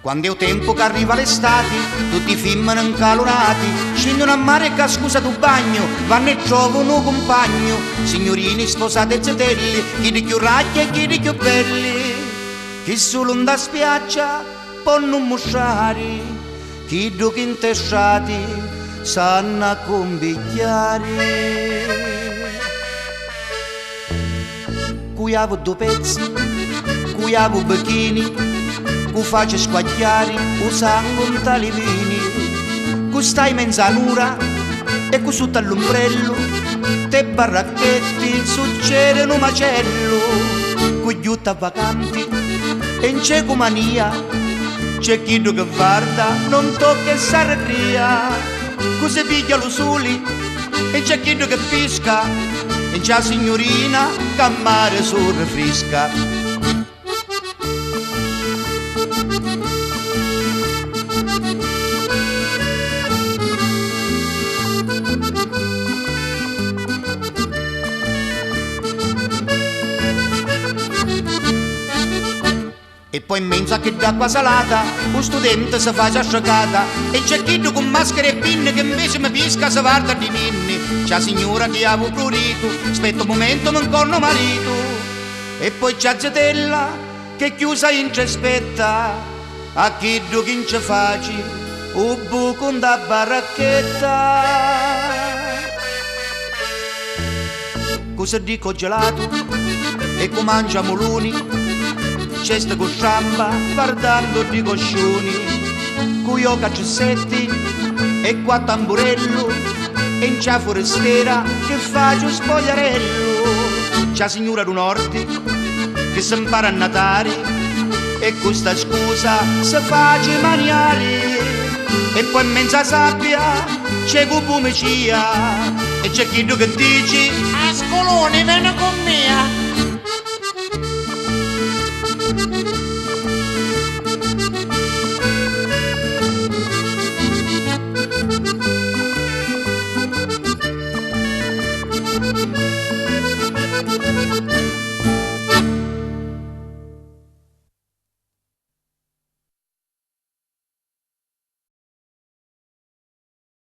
Quando è il tempo che arriva l'estate, tutti i film incalorati scendono a mare e scusa tu bagno, vanno e trovano un compagno. Signorini sposate e zetelli, chi di più raggi e chi di più belli. Chi solo da spiaggia può non mostrare, chi do che intesciati sanno combigliare. Qui avevo due pezzi, qui avevo bikini, cu face squagliare, cu sangue un talivini, cu stai in mezza nura e cu sotto all'ombrello, te barracchetti succedono un macello, cu giutta vacanti e in c'è mania, c'è chi che guarda non tocca e s'arria, cu se piglia lo soli e c'è chi che fisca, e c'è la signorina che a mare sorfrisca. E poi in mezzo a che d'acqua salata un studente si fa asciugata e c'è chi con maschere e pinne che invece mi pisca si guarda di minni. C'è la signora che avevo prurito, aspetta un momento mi incorno marito. E poi c'è la zetella che chiusa in c'aspetta a chi che in ci faci un buco da baracchetta. Cosa dico gelato e come mangiamo l'uni, cesta con sciamba, guardando di coscioni, con io cacciossetti e qua tamburello, e in c'è forestiera che faccio spogliarello. C'è la signora du nord che si impara a natare e con sta scusa si face maniare. E poi in mezza sabbia c'è cupumicia e c'è chi che dici: Ascolone, vieni con me!